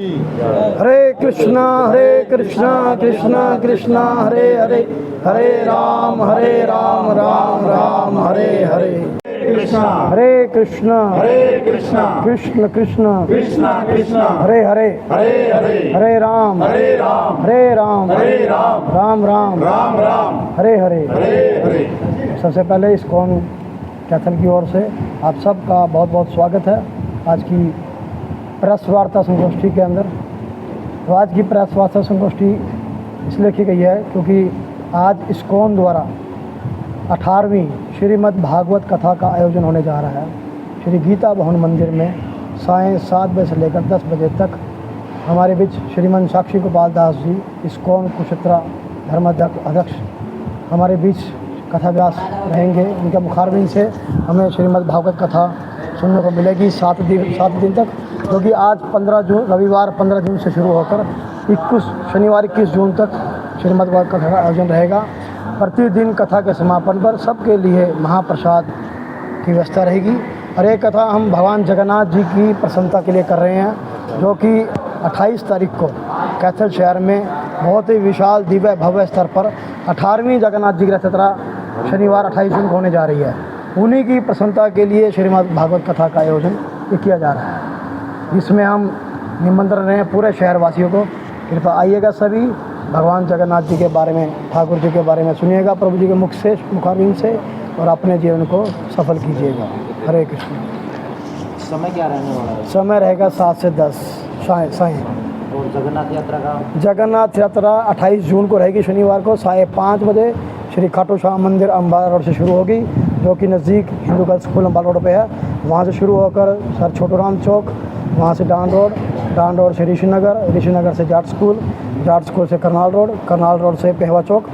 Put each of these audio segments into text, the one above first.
हरे कृष्णा कृष्णा कृष्णा हरे हरे, हरे राम राम राम हरे हरे। हरे कृष्णा कृष्ण कृष्ण हरे हरे, हरे राम राम राम हरे हरे। सबसे पहले इस्कॉन कैथल की ओर से आप सबका बहुत बहुत स्वागत है आज की प्रेस वार्ता संगोष्ठी के अंदर। तो आज की प्रेस वार्ता संगोष्ठी इसलिए की गई है क्योंकि आज इस्कॉन द्वारा 18वीं श्रीमद् भागवत कथा का आयोजन होने जा रहा है श्री गीता भवन मंदिर में। सायं 7 बजे से लेकर 10 बजे तक हमारे बीच श्रीमान साक्षी गोपाल दास जी इस्कॉन कुरुक्षेत्र धर्माध्यक्ष हमारे बीच कथा व्यास रहेंगे। उनके मुखारबिन से हमें श्रीमद् भागवत कथा सुनने को मिलेगी 7 दिन तक, जो कि आज 15 जून रविवार 15 जून से शुरू होकर 21 शनिवार 21 जून तक श्रीमद् भागवत कथा का आयोजन रहेगा। प्रतिदिन कथा के समापन पर सबके लिए महाप्रसाद की व्यवस्था रहेगी। और ये कथा हम भगवान जगन्नाथ जी की प्रसन्नता के लिए कर रहे हैं, जो कि 28 तारीख को कैथल शहर में बहुत ही विशाल दिव्य भव्य स्तर पर 18वीं जगन्नाथ जी की रथ यात्रा शनिवार 28 जून को होने जा रही है। उन्हीं की प्रसन्नता के लिए श्रीमद् भागवत कथा का आयोजन किया जा रहा है, जिसमें हम निमंत्रण रहे हैं पूरे शहरवासियों को। कृपया आइएगा सभी, भगवान जगन्नाथ जी के बारे में, ठाकुर जी के बारे में सुनिएगा प्रभु जी के मुखारबिन से और अपने जीवन को सफल कीजिएगा। हरे कृष्ण। समय क्या रहने वाला है? समय रहेगा 7 से 10 सायं। और जगन्नाथ यात्रा का? जगन्नाथ यात्रा 28 जून को रहेगी शनिवार को 5:30 बजे श्री खाटू श्याम मंदिर अम्बाला रोड से शुरू होगी, जो कि नज़दीक Hindu girls school Ambala road पे है। वहाँ से शुरू होकर सर छोटू राम चौक, वहाँ से डांड रोड से ऋषिनगर से जाट स्कूल से करनाल रोड से पेहवा चौक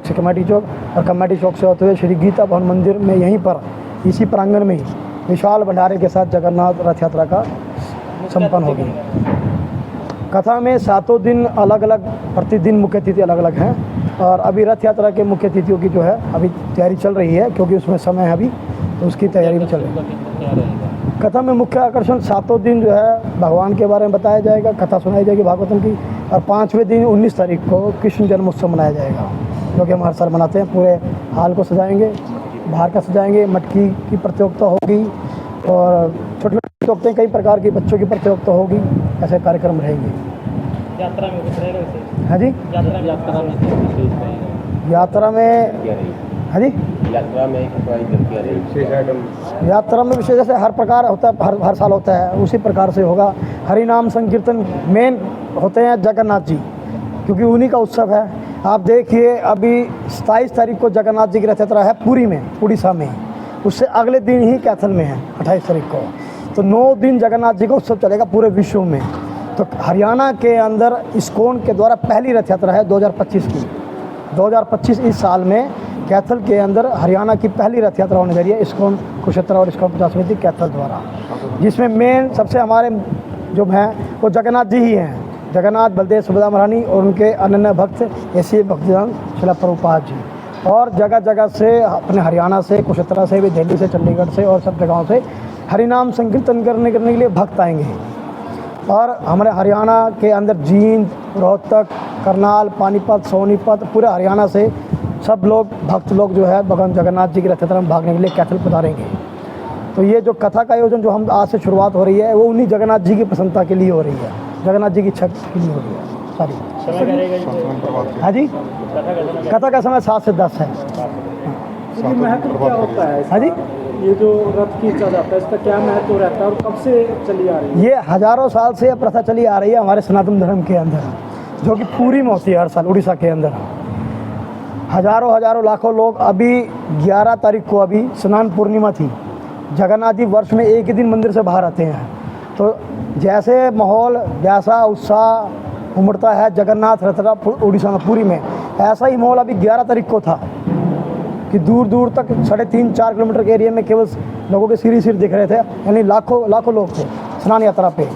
से कमेटी चौक और कमेटी चौक से होते हुए श्री गीता भवन मंदिर में यहीं पर इसी प्रांगण में ही विशाल भंडारे के साथ जगन्नाथ रथ यात्रा का संपन्न होगी। कथा में 7 दिन अलग अलग, प्रतिदिन मुख्य तिथि अलग अलग हैं और अभी रथ यात्रा के मुख्य तिथियों की जो है अभी तैयारी चल रही है, क्योंकि उसमें समय है अभी, तो उसकी तैयारी भी चल रही है। कथा में मुख्य आकर्षण 7 दिन जो है भगवान के बारे में बताया जाएगा, कथा सुनाई जाएगी भागवतम की। और 5वें दिन 19 तारीख को कृष्ण जन्मोत्सव मनाया जाएगा, जो कि हम हर साल मनाते हैं। पूरे हाल को सजाएंगे, बाहर का सजाएंगे, मटकी की प्रतियोगिता होगी और छोटी छोटी प्रतियोगिताएँ कई प्रकार की, बच्चों की प्रतियोगिता होगी। ऐसे कार्यक्रम रहेंगे। यात्रा में कुछ रहेगा? हाँ जी, यात्रा में विशेष जैसे हर प्रकार होता है, हर साल होता है, उसी प्रकार से होगा। हरि नाम संकीर्तन मेन होते हैं जगन्नाथ जी, क्योंकि उन्हीं का उत्सव है। आप देखिए अभी 27 तारीख को जगन्नाथ जी की रथ यात्रा है पुरी में, उड़ीसा में। उससे अगले दिन ही कैथल में है 28 तारीख को। तो 9 दिन जगन्नाथ जी का उत्सव चलेगा पूरे विश्व में। तो हरियाणा के अंदर इस्कॉन के द्वारा पहली रथ यात्रा है 2025 की। 2025 इस साल में कैथल के अंदर हरियाणा की पहली रथ यात्रा होने जा रही है इस्कॉन कुरुक्षेत्र और इस्कॉन प्रचार समिति कैथल द्वारा, जिसमें मेन सबसे हमारे जो हैं वो जगन्नाथ जी ही हैं। जगन्नाथ, बलदेव, सुभद्रा महारानी और उनके अनन्य भक्त ऐसे भक्तजन श्रील प्रभुपाद जी। और जगह जगह से अपने हरियाणा से, कुरुक्षेत्र से भी, दिल्ली से, चंडीगढ़ से और सब जगहों से हरिनाम संकीर्तन करने के लिए भक्त आएंगे। और हमारे हरियाणा के अंदर जींद, रोहतक, करनाल, पानीपत, सोनीपत, पूरे हरियाणा से सब लोग, भक्त लोग जो है भगवान जगन्नाथ जी की रथ यात्रा में भागने के लिए कैथल पधारेंगे। तो ये जो कथा का आयोजन जो हम आज से शुरुआत हो रही है वो उन्हीं जगन्नाथ जी की प्रसन्नता के लिए हो रही है, जगन्नाथ जी की इच्छा के लिए हो रही है सारी। हाँ जी, कथा का समय 7 से 10 है। महत्व क्या होता है? हाँ जी, ये जो रथ खींचा जाता है इसका क्या महत्व रहता है और कब से चली आ रही है? ये हजारों साल से प्रथा चली आ रही है हमारे सनातन धर्म के अंदर, जो कि पूरी में होती है हर साल उड़ीसा के अंदर। हजारों लाखों लोग, अभी 11 तारीख को अभी स्नान पूर्णिमा थी, जगन्नाथ जी वर्ष में एक ही दिन मंदिर से बाहर आते हैं। तो जैसे माहौल, जैसा उत्साह उमड़ता है जगन्नाथ रथ यात्रा उड़ीसा में पूरी में, ऐसा ही माहौल अभी 11 तारीख को था कि दूर दूर तक 3.5-4 किलोमीटर के एरिया में केवल लोगों के सिर दिख रहे थे, यानी लाखों लोग थे स्नान यात्रा पे।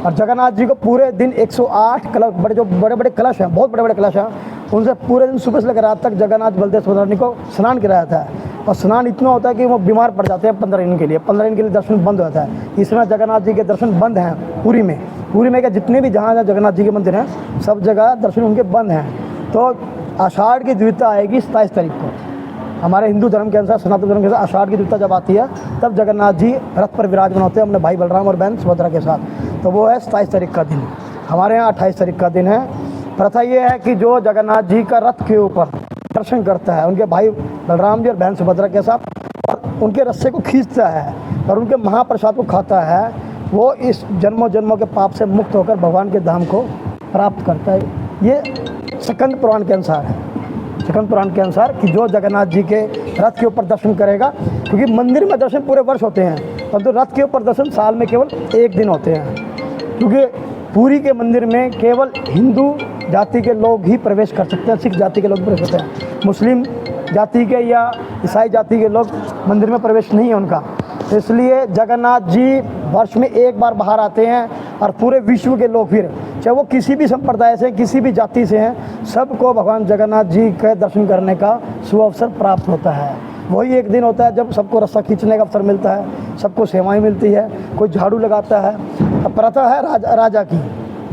और जगन्नाथ जी को पूरे दिन 108 कलश, बड़े बड़े कलश हैं, बहुत बड़े बड़े कलश हैं, उनसे पूरे दिन सुबह से लेकर रात तक जगन्नाथ बलदेव सुभद्रा को स्नान कराया था। और स्नान इतना होता है कि वो बीमार पड़ जाते हैं 15 दिन के लिए, 15 दिन के लिए दर्शन बंद होता है। इस समय जगन्नाथ जी के दर्शन बंद हैं पूरी में, पूरी में क्या जितने भी जहाँ जगन्नाथ जी के मंदिर हैं सब जगह दर्शन उनके बंद हैं। तो आषाढ़ की द्वितीया आएगी 27 तारीख को। हमारे हिंदू धर्म के अनुसार, सनातन धर्म के अनुसार आषाढ़ की द्वितीया जब आती है तब जगन्नाथ जी रथ पर विराजमान होते हैं अपने भाई बलराम और बहन सुभद्रा के साथ। तो वो है 27 तारीख का दिन। हमारे यहाँ 28 तारीख का दिन है। प्रथा ये है कि जो जगन्नाथ जी का रथ के ऊपर दर्शन करता है उनके भाई बलराम जी और बहन सुभद्रा के साथ और उनके रस्से को खींचता है और उनके महाप्रसाद को खाता है, वो इस जन्मों जन्मों के पाप से मुक्त होकर भगवान के धाम को प्राप्त करता है। ये स्कंद पुराण के अनुसार है। स्कंद पुराण के अनुसार कि जो जगन्नाथ जी के रथ के ऊपर दर्शन करेगा, क्योंकि मंदिर में दर्शन पूरे वर्ष होते हैं परंतु रथ के ऊपर दर्शन साल में केवल एक दिन होते हैं, क्योंकि पुरी के मंदिर में केवल हिंदू जाति के लोग ही प्रवेश कर सकते हैं, सिख जाति के लोग प्रवेश करते हैं, मुस्लिम जाति के या ईसाई जाति के लोग मंदिर में प्रवेश नहीं है उनका। तो इसलिए जगन्नाथ जी वर्ष में एक बार बाहर आते हैं और पूरे विश्व के लोग, फिर चाहे वो किसी भी संप्रदाय से किसी भी जाति से हैं, सबको भगवान जगन्नाथ जी के दर्शन करने का सुअवसर प्राप्त होता है। वही एक दिन होता है जब सबको रस्सा खींचने का अवसर मिलता है, सबको सेवाएं मिलती है, कोई झाड़ू लगाता है। अब प्रथा है राजा की,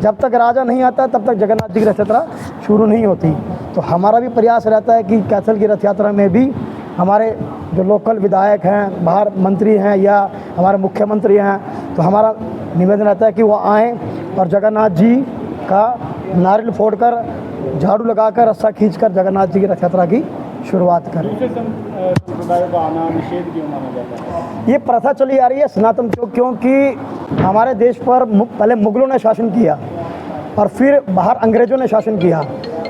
जब तक राजा नहीं आता तब तक जगन्नाथ जी की रथ यात्रा शुरू नहीं होती। तो हमारा भी प्रयास रहता है कि कैथल की रथ यात्रा में भी हमारे जो लोकल विधायक हैं, बाहर मंत्री हैं या हमारे मुख्यमंत्री हैं, तो हमारा निवेदन रहता है कि वो आएँ और जगन्नाथ जी का नारियल फोड़कर, झाड़ू लगाकर, रस्सा खींचकर जगन्नाथ जी की रथ यात्रा की शुरुआत करें। दूसरे संप्रदायों का आना निषेध क्यों माना जाता है? ये प्रथा चली आ रही है सनातन, क्योंकि हमारे देश पर पहले मुगलों ने शासन किया और फिर बाहर अंग्रेज़ों ने शासन किया।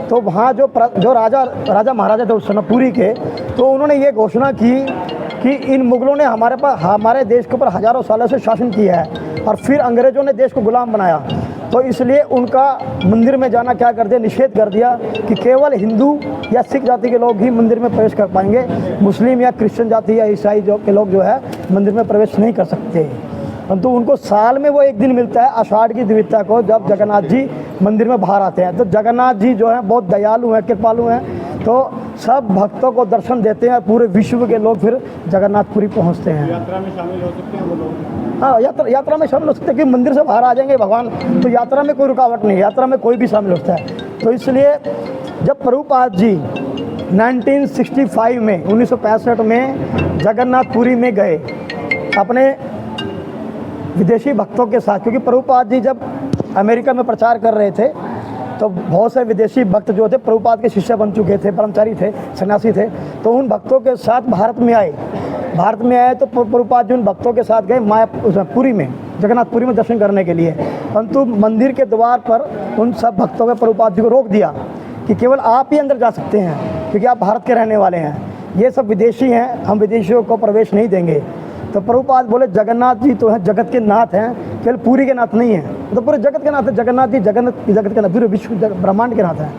तो वहाँ जो राजा महाराजा थे उस समय पुरी के, तो उन्होंने ये घोषणा की कि इन मुगलों ने हमारे देश के ऊपर हज़ारों सालों से शासन किया है और फिर अंग्रेज़ों ने देश को गुलाम बनाया। तो इसलिए उनका मंदिर में जाना क्या कर दिया, निषेध कर दिया कि केवल हिंदू या सिख जाति के लोग ही मंदिर में प्रवेश कर पाएंगे, मुस्लिम या क्रिश्चियन जाति या ईसाई के लोग जो है मंदिर में प्रवेश नहीं कर सकते। परंतु उनको साल में वो एक दिन मिलता है आषाढ़ की द्वितीया को, जब जगन्नाथ जी मंदिर में बाहर आते हैं। तो जगन्नाथ जी जो हैं बहुत दयालु हैं, कृपालु हैं, तो सब भक्तों को दर्शन देते हैं और पूरे विश्व के लोग फिर जगन्नाथपुरी पहुंचते हैं। यात्रा में शामिल हो सकते हैं वो लोग? हाँ, यात्रा में शामिल हो सकते हैं कि मंदिर से बाहर आ जाएंगे भगवान, तो यात्रा में कोई रुकावट नहीं, यात्रा में कोई भी शामिल होता है। तो इसलिए जब प्रभुपाद जी 1965 में 1965 में जगन्नाथपुरी में गए अपने विदेशी भक्तों के साथ, क्योंकि प्रभुपाद जी जब अमेरिका में प्रचार कर रहे थे तो बहुत से विदेशी भक्त जो थे प्रभुपाद के शिष्य बन चुके थे, ब्रह्मचारी थे, सन्यासी थे, तो उन भक्तों के साथ भारत में आए तो प्रभुपाद जी उन भक्तों के साथ गए पुरी में, जगन्नाथपुरी में दर्शन करने के लिए। परंतु मंदिर के द्वार पर उन सब भक्तों के प्रभुपाद जी को रोक दिया कि केवल आप ही अंदर जा सकते हैं, क्योंकि आप भारत के रहने वाले हैं, ये सब विदेशी हैं, हम विदेशियों को प्रवेश नहीं देंगे। तो प्रभुपाद बोले जगन्नाथ जी तो हैं, जगत के नाथ हैं, केवल पुरी के नाथ नहीं हैं, तो पूरे जगत के नाथ है। जगन्नाथ जी जगत के नाथ, पूरे विश्व ब्रह्मांड के नाथ हैं।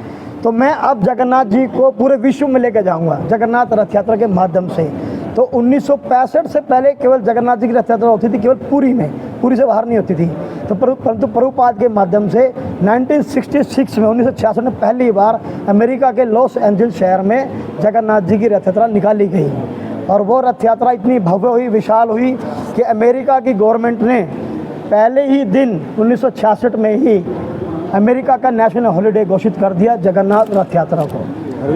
तो मैं अब जगन्नाथ जी को पूरे विश्व में लेकर जाऊंगा जगन्नाथ रथ यात्रा के माध्यम से। तो 1965 से पहले केवल जगन्नाथ जी की रथ यात्रा होती थी केवल पुरी में, पुरी से बाहर नहीं होती थी। तो परंतु प्रभुपाद के माध्यम से 1966 में 1966 में पहली बार अमेरिका के लॉस एंजल्स शहर में जगन्नाथ जी की रथ यात्रा निकाली गई और वो रथ यात्रा इतनी भव्य हुई, विशाल हुई कि अमेरिका की गवर्नमेंट ने पहले ही दिन 1966 में ही अमेरिका का नेशनल हॉलिडे घोषित कर दिया जगन्नाथ रथ यात्रा को।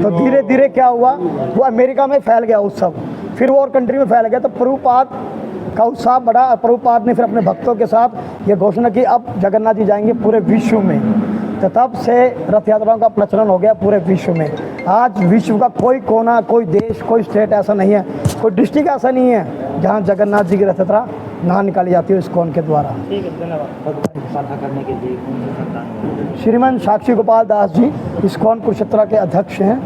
तो धीरे धीरे क्या हुआ, वो अमेरिका में फैल गया उत्सव, फिर वो और कंट्री में फैल गया। तो प्रभुपाद का उत्साह बढ़ा और प्रभुपाद ने फिर अपने भक्तों के साथ ये घोषणा की अब जगन्नाथ जी जाएंगे पूरे विश्व में। तो तब से रथ यात्राओं का प्रचलन हो गया पूरे विश्व में। आज विश्व का कोई कोना, कोई देश, कोई स्टेट ऐसा नहीं है, कोई डिस्ट्रिक्ट ऐसा नहीं है जहाँ जगन्नाथ जी की रथ यात्रा ना निकाली जाती है इस्कॉन के द्वारा। ठीक है, धन्यवाद। साझा करने के लिए कौन से संतान? श्रीमान साक्षी गोपाल दास जी इस्कॉन कुरुक्षेत्र के अध्यक्ष हैं,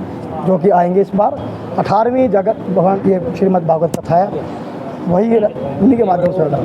जो कि आएंगे इस बार। 18वीं जगत भगवान ये श्रीमद् भागवत कथा है, वही उन्हीं के माध्यम से होगा।